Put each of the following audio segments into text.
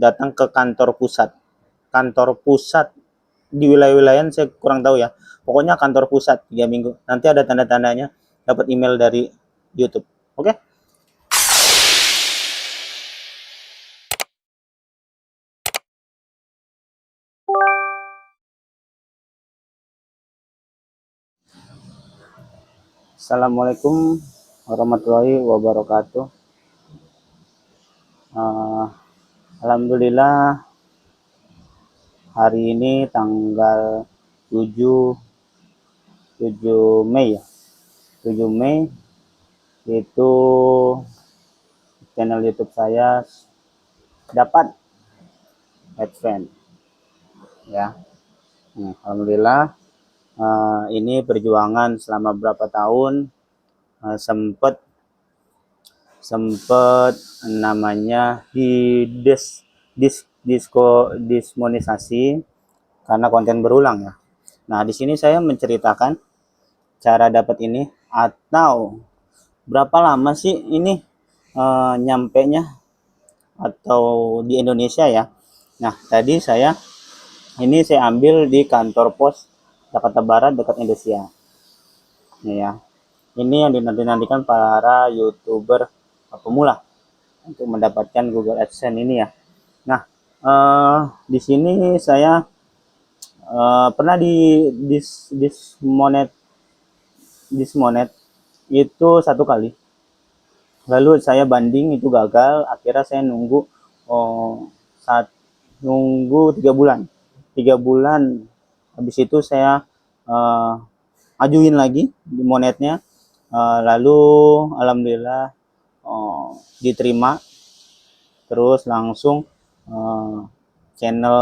datang ke kantor pusat. Kantor pusat di wilayah-wilayah saya kurang tahu ya. Pokoknya kantor pusat 3 minggu. Nanti ada tanda-tandanya dapat email dari YouTube. Oke? Assalamualaikum warahmatullahi wabarakatuh. Alhamdulillah hari ini tanggal 7 Mei ya. 7 Mei itu channel YouTube saya dapat AdSense ya. Alhamdulillah ini perjuangan selama berapa tahun, sempet namanya dismonetisasi karena konten berulang ya. Nah, di sini saya menceritakan cara dapat ini atau berapa lama sih ini nyampe nya atau di Indonesia ya. Nah, tadi saya ambil di kantor pos Jakarta Barat dekat Indonesia. Ini ya. Ini yang dinanti-nantikan para YouTuber pemula untuk mendapatkan Google AdSense ini ya. Nah, di sini saya pernah di dismonet itu 1 kali. Lalu saya banding itu gagal, akhirnya saya nunggu 3 bulan. 3 bulan habis itu saya ajuin lagi di monetnya, lalu alhamdulillah diterima, terus langsung channel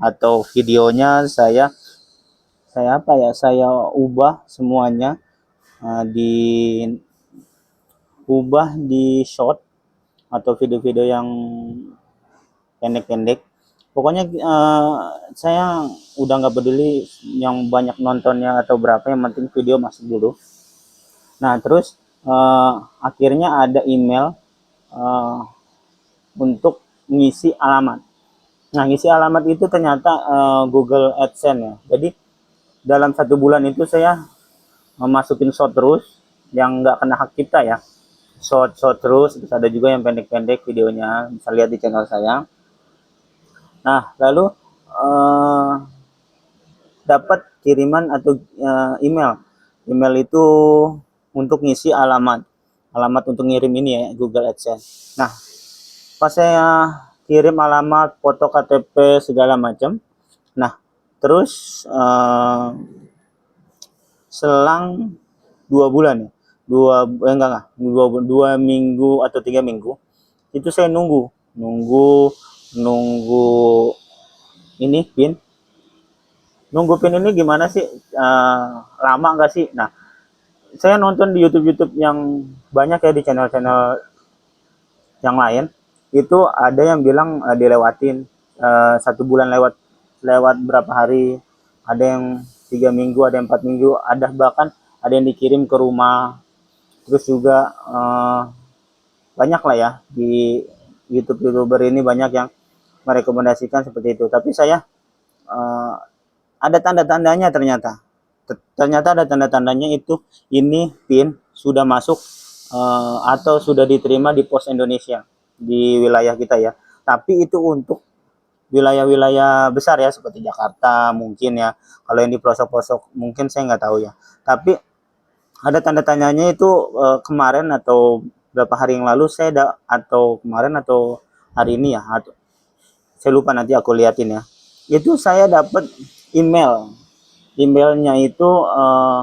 atau videonya saya ubah semuanya, diubah di short atau video-video yang pendek-pendek. Pokoknya saya udah nggak peduli yang banyak nontonnya atau berapa, yang penting video masuk dulu. Nah, terus akhirnya ada email untuk ngisi alamat. Nah, ngisi alamat itu ternyata Google AdSense ya. Jadi dalam 1 bulan itu saya memasukin short terus yang nggak kena hak cipta ya. Short terus ada juga yang pendek-pendek videonya, bisa lihat di channel saya. Nah, lalu dapat kiriman atau email itu untuk ngisi alamat untuk ngirim ini ya, Google AdSense. Nah, pas saya kirim alamat, foto KTP segala macam. Nah, terus selang 2 bulan ya, 2 minggu atau 3 minggu itu saya nunggu ini pin. Nunggu pin ini gimana sih, lama nggak sih? Nah, saya nonton di YouTube yang banyak ya, di channel-channel yang lain itu ada yang bilang dilewatin 1 bulan lewat berapa hari, ada yang 3 minggu, ada yang 4 minggu, ada bahkan ada yang dikirim ke rumah. Terus juga banyak lah ya di YouTuber ini, banyak yang merekomendasikan seperti itu. Tapi saya ada tanda-tandanya, ternyata ada tanda-tandanya itu ini pin sudah masuk atau sudah diterima di Pos Indonesia di wilayah kita ya. Tapi itu untuk wilayah-wilayah besar ya, seperti Jakarta mungkin ya. Kalau yang di pelosok-pelosok mungkin saya nggak tahu ya. Tapi ada tanda-tandanya itu kemarin atau berapa hari yang lalu atau kemarin atau hari ini ya, atau saya lupa, nanti aku liatin ya. Itu saya dapat emailnya itu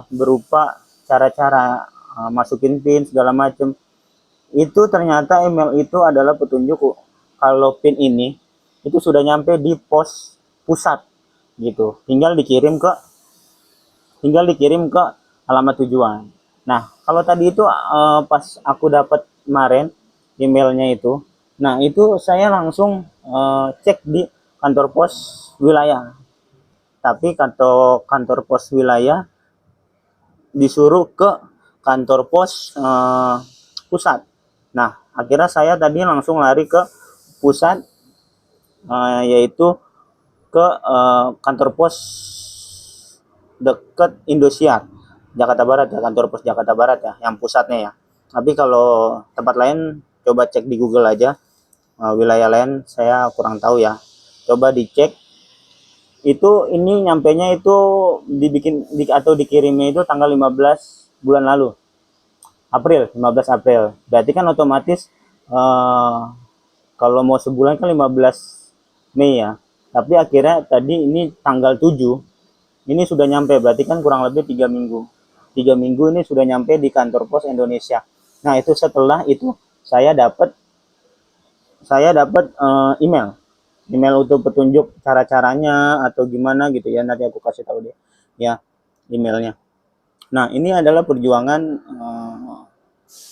berupa cara-cara masukin pin segala macam. Itu ternyata email itu adalah petunjuk kalau pin ini itu sudah nyampe di pos pusat gitu, tinggal dikirim ke alamat tujuan. Nah, kalau tadi itu pas aku dapat kemarin emailnya itu, nah itu saya langsung cek di kantor pos wilayah. Tapi kantor pos wilayah disuruh ke kantor pos pusat. Nah, akhirnya saya tadi langsung lari ke pusat yaitu ke kantor pos dekat Indosiar Jakarta Barat ya, kantor pos Jakarta Barat ya, yang pusatnya ya. Tapi kalau tempat lain coba cek di Google aja. Wilayah lain saya kurang tahu ya. Coba dicek. Itu ini nyampenya itu atau dikirimnya itu tanggal 15 bulan lalu. April, 15 April. Berarti kan otomatis kalau mau sebulan kan 15 Mei ya. Tapi akhirnya tadi ini tanggal 7 ini sudah nyampe, berarti kan kurang lebih 3 minggu. 3 minggu ini sudah nyampe di kantor pos Indonesia. Nah itu setelah itu saya dapat email untuk petunjuk cara-caranya atau gimana gitu ya, nanti aku kasih tahu dia ya emailnya. Nah ini adalah perjuangan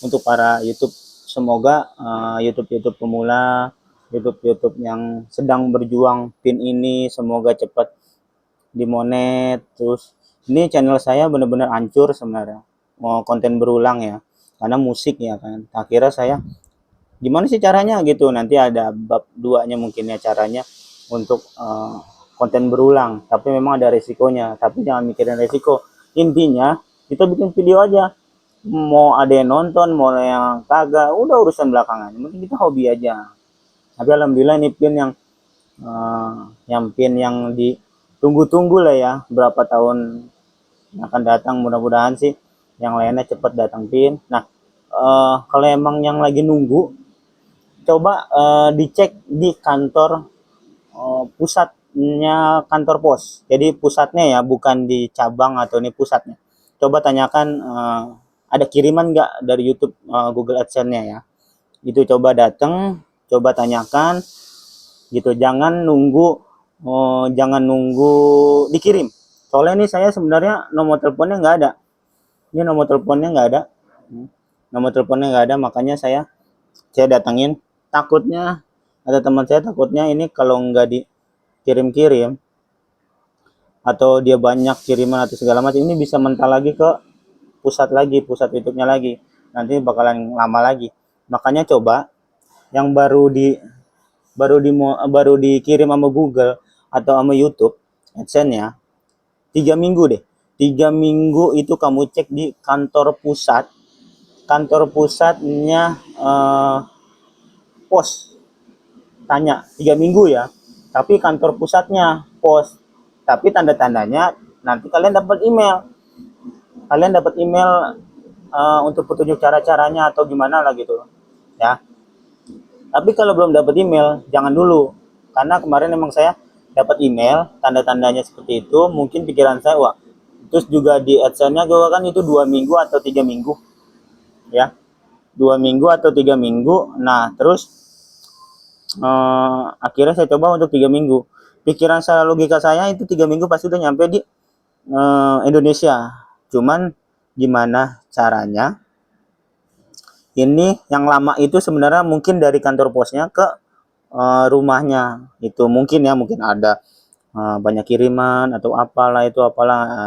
untuk para YouTube. Semoga YouTube pemula, YouTube yang sedang berjuang pin ini semoga cepat dimonet. Terus ini channel saya benar-benar hancur sebenarnya, mau konten berulang ya, karena musik ya kan. Akhirnya saya gimana sih caranya gitu, nanti ada bab 2-nya mungkin ya caranya untuk konten berulang, tapi memang ada resikonya, tapi jangan mikirin resiko. Intinya kita bikin video aja, mau ada yang nonton mau yang kagak udah urusan belakangan, mungkin kita hobi aja. Tapi alhamdulillah ini pin yang ditunggu-tunggu lah ya, berapa tahun yang akan datang, mudah-mudahan sih yang lainnya cepat datang pin. Nah kalau emang yang lagi nunggu, coba dicek di kantor pusatnya kantor pos. Jadi pusatnya ya, bukan di cabang atau ini pusatnya. Coba tanyakan ada kiriman nggak dari YouTube Google AdSense-nya ya. Itu coba datang, coba tanyakan gitu. Jangan nunggu dikirim. Soalnya ini saya sebenarnya nomor teleponnya nggak ada. Ini nomor teleponnya nggak ada. Nomor teleponnya nggak ada, makanya saya datangin. Takutnya ada teman saya takutnya ini kalau nggak dikirim-kirim atau dia banyak kiriman atau segala macam, ini bisa mental lagi ke pusat YouTube-nya lagi, nanti bakalan lama lagi. Makanya coba yang baru dikirim sama Google atau sama YouTube AdSense ya, 3 minggu deh. 3 minggu itu kamu cek di kantor pusatnya pos. Tanya 3 minggu ya, tapi kantor pusatnya pos, tapi tanda-tandanya nanti kalian dapat email untuk petunjuk cara-caranya atau gimana lah gitu ya. Tapi kalau belum dapat email jangan dulu, karena kemarin emang saya dapat email tanda-tandanya seperti itu, mungkin pikiran saya wah, terus juga di AdSense-nya gue kan itu 2 minggu atau 3 minggu ya, 2 minggu atau 3 minggu. Nah terus akhirnya saya coba untuk 3 minggu. Pikiran saya, logika saya itu 3 minggu pasti udah nyampe di Indonesia. Cuman gimana caranya? Ini yang lama itu sebenarnya mungkin dari kantor posnya ke rumahnya itu mungkin ya, mungkin ada banyak kiriman atau apalah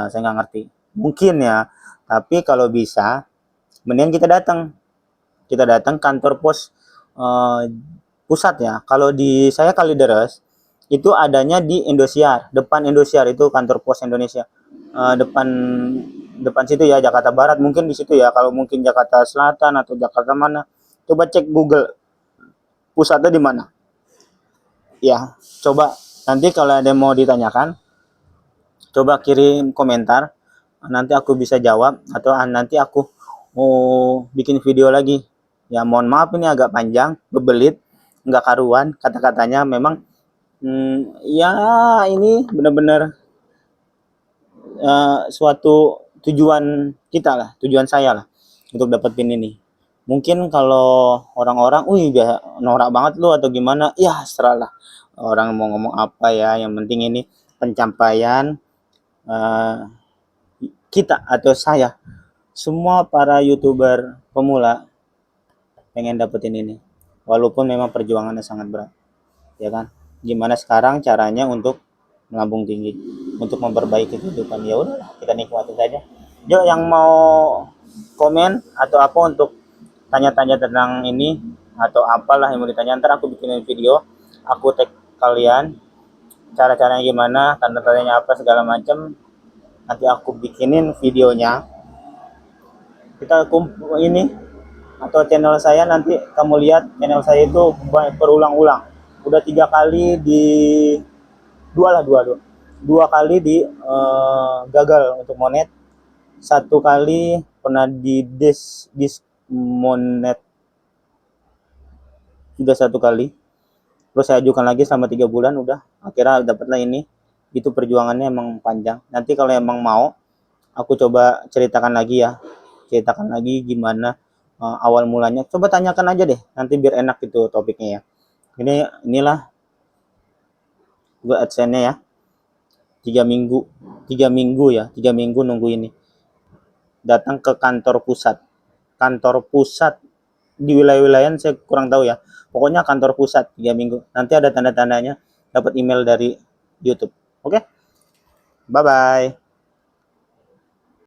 saya nggak ngerti. Mungkin ya. Tapi kalau bisa, mendingan kita datang kantor pos pusat ya. Kalau di saya Kalideres itu adanya di Indosiar, depan Indosiar itu kantor pos Indonesia. Depan situ ya, Jakarta Barat mungkin di situ ya. Kalau mungkin Jakarta Selatan atau Jakarta mana, coba cek Google pusatnya di mana. Ya, coba nanti kalau ada yang mau ditanyakan, coba kirim komentar, nanti aku bisa jawab atau nanti aku mau bikin video lagi. Ya mohon maaf ini agak panjang, bebelit, nggak karuan kata-katanya memang. Ya ini benar-benar suatu tujuan kita lah, tujuan saya lah untuk dapetin ini. Mungkin kalau orang-orang, norak banget lu atau gimana, ya serahlah orang mau ngomong apa ya, yang penting ini pencapaian kita atau saya, semua para YouTuber pemula pengen dapetin ini, walaupun memang perjuangannya sangat berat ya kan. Gimana sekarang caranya untuk melambung tinggi, untuk memperbaiki kehidupan, ya udahlah kita nikmati saja. Yuk yang mau komen atau apa untuk tanya-tanya tentang ini atau apalah yang mau ditanya, ntar aku bikin video, aku tag kalian cara-caranya gimana, tanda-tandanya apa segala macam. Nanti aku bikinin videonya. Kita ini atau channel saya, nanti kamu lihat channel saya itu berulang-ulang. Udah 3 kali di dua kali di gagal untuk monet, 1 kali pernah di dismonet juga 1 kali. Terus saya ajukan lagi selama 3 bulan, udah akhirnya dapatlah ini. Itu perjuangannya emang panjang. Nanti kalau emang mau aku coba ceritakan lagi ya, ceritakan lagi gimana awal mulanya. Coba tanyakan aja deh, nanti biar enak gitu topiknya ya. Inilah gue adsense-nya ya, 3 minggu, 3 minggu ya, 3 minggu nunggu ini. Datang ke kantor pusat di wilayah-wilayah saya kurang tahu ya. Pokoknya kantor pusat 3 minggu. Nanti ada tanda-tandanya dapat email dari YouTube. Oke, bye bye.